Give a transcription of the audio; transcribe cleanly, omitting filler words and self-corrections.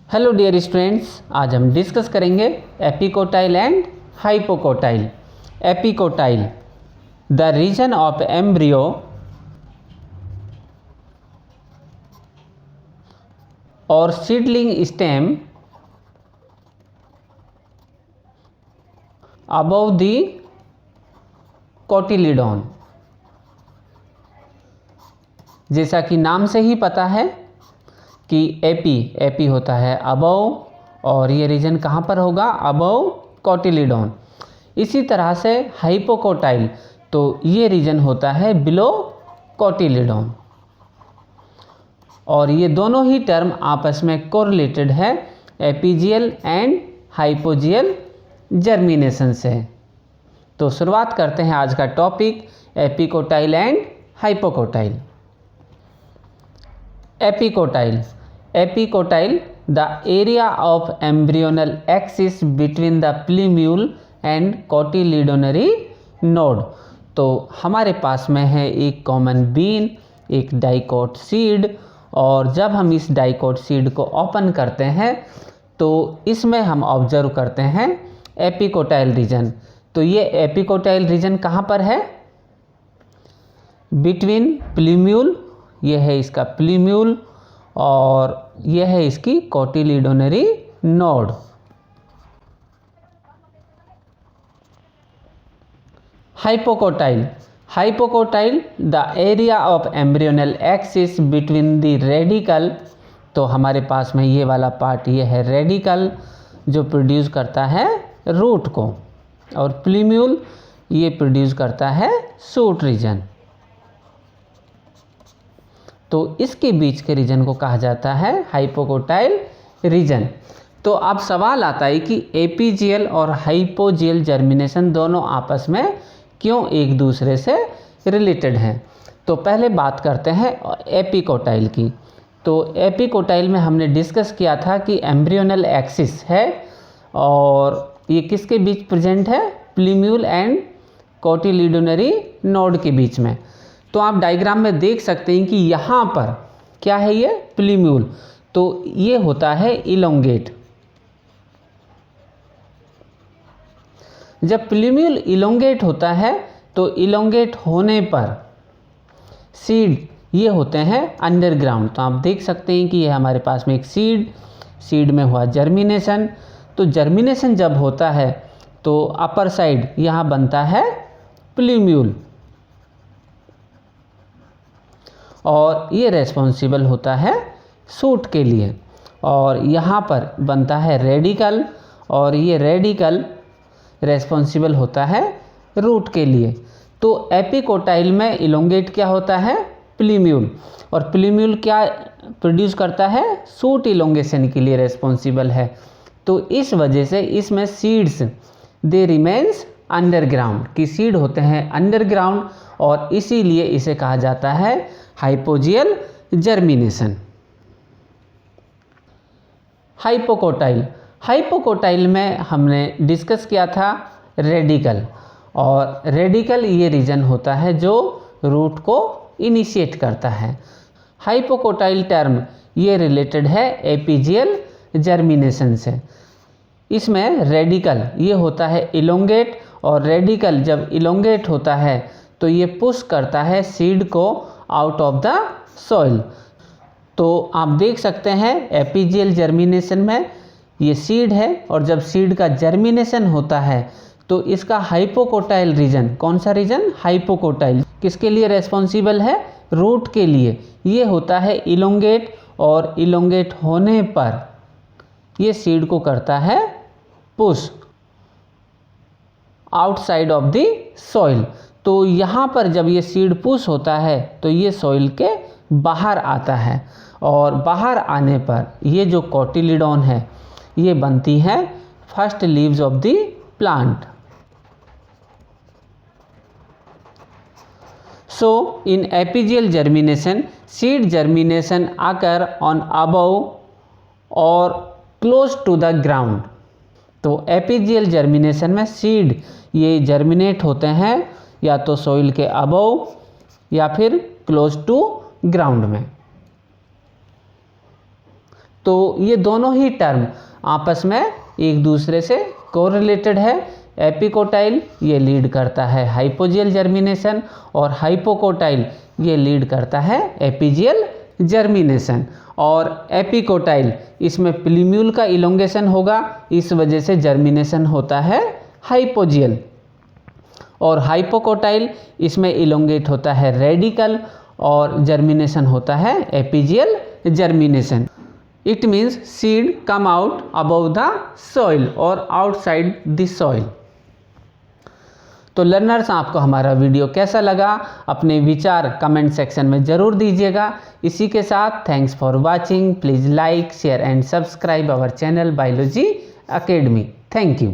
Hello dear students, आज हम discuss करेंगे epicotyl and hypocotyl. Epicotyl, the region of embryo और seedling stem above the cotyledon. जैसा कि नाम से ही पता है कि एपी होता है अबव, और ये रीजन कहाँ पर होगा? अबव कोटिलिडोन। इसी तरह से हाइपोकोटाइल, तो ये रीजन होता है बिलो कोटिलिडोन। और ये दोनों ही टर्म आपस में कोरिलेटेड है एपीजियल एंड हाइपोजियल जर्मिनेशन से। तो शुरुआत करते हैं आज का topic epicotyl and hypocotyl. Epicotyl, the area of embryonal axis between the plumule and cotyledonary node। तो हमारे पास में है एक कॉमन बीन, एक डाइकोट सीड, और जब हम इस डाइकोट सीड को ओपन करते हैं तो इसमें हम ऑब्जर्व करते हैं एपिकोटाइल रीजन। तो ये एपिकोटाइल रीजन कहाँ पर है? बिटवीन प्लूम्यूल, ये है इसका प्लूम्यूल, और यह है इसकी cotyledonary node. Hypocotyl, the area of embryonal axis between the radicle. तो हमारे पास में ये वाला पार्ट, ये है रेडिकल जो प्रोड्यूस करता है रूट को, और प्लूम्यूल ये प्रोड्यूस करता है शूट रीजन। तो इसके बीच के रीजन को कहा जाता है हाइपोकोटाइल रीजन। तो अब सवाल आता है कि एपीजियल और हाइपोजियल जर्मिनेशन दोनों आपस में क्यों एक दूसरे से रिलेटेड हैं। तो पहले बात करते हैं एपिकोटाइल की। तो एपिकोटाइल में हमने डिस्कस किया था कि एम्ब्रियोनल एक्सिस है, और ये किसके बीच प्रेजेंट है? प्लूम्यूल एंड कोटिलिडोनरी नोड के बीच में। तो आप डायग्राम में देख सकते हैं कि यहाँ पर क्या है? ये प्लूम्यूल, तो ये होता है इलोंगेट। जब प्लूम्यूल इलोंगेट होता है तो इलोंगेट होने पर सीड ये होते हैं अंडरग्राउंड। तो आप देख सकते हैं कि ये हमारे पास में एक सीड में हुआ जर्मिनेशन। तो जर्मिनेशन जब होता है तो अपर साइड यहाँ बनता है प्लूम्यूल, और ये रेस्पॉन्सिबल होता है शूट के लिए। और यहाँ पर बनता है रेडिकल, और ये रेडिकल रेस्पॉन्सिबल होता है रूट के लिए। तो एपिकोटाइल में इलोंगेट क्या होता है? प्लूम्यूल, और प्लूम्यूल क्या प्रोड्यूस करता है? शूट इलोंगेशन के लिए रेस्पॉन्सिबल है। तो इस वजह से इसमें सीड्स दे रिमेन्स अंडरग्राउंड, की सीड होते हैं अंडरग्राउंड, और इसीलिए इसे कहा जाता है हाइपोजियल जर्मिनेशन। हाइपोकोटाइल में हमने डिस्कस किया था रेडिकल, और रेडिकल ये रीजन होता है जो रूट को इनिशिएट करता है। हाइपोकोटाइल टर्म ये रिलेटेड है एपीजियल जर्मिनेशन से। इसमें रेडिकल ये होता है इलोंगेट, और रेडिकल जब इलोंगेट होता है तो ये पुश करता है सीड को आउट ऑफ द सॉइल। तो आप देख सकते हैं एपीजियल जर्मिनेशन में ये सीड है, और जब सीड का जर्मिनेशन होता है तो इसका हाइपोकोटाइल रीजन, कौन सा रीजन? हाइपोकोटाइल, किसके लिए रेस्पॉन्सिबल है? रूट के लिए। ये होता है इलोंगेट, और इलोंगेट होने पर ये सीड को करता है push outside of the soil. तो यहाँ पर जब ये सीड पुश होता है तो ये सॉइल के बाहर आता है, और बाहर आने पर ये जो कोटिलिडोन है ये बनती है first leaves of the plant. So in epigeal germination, seed germination आकर ऑन अबव और क्लोज टू द ग्राउंड। तो एपीजियल जर्मिनेशन में सीड ये जर्मिनेट होते हैं या तो सॉइल के अबव या फिर क्लोज टू ग्राउंड में। तो ये दोनों ही टर्म आपस में एक दूसरे से कोरिलेटेड है। एपिकोटाइल ये लीड करता है हाइपोजियल जर्मिनेशन और हाइपोकोटाइल ये लीड करता है एपिजियल जर्मिनेशन। और एपिकोटाइल इसमें प्लीम्यूल का इलोंगेशन होगा, इस वजह से जर्मिनेशन होता है हाइपोजियल। और हाइपोकोटाइल इसमें इलोंगेट होता है रेडिकल और जर्मिनेशन होता है epigeal germination. It means seed come out above the soil और आउटसाइड द सॉइल। तो लर्नर्स, आपको हमारा वीडियो कैसा लगा अपने विचार कमेंट सेक्शन में ज़रूर दीजिएगा। इसी के साथ thanks for watching. Please like share and subscribe our channel biology academy. Thank you.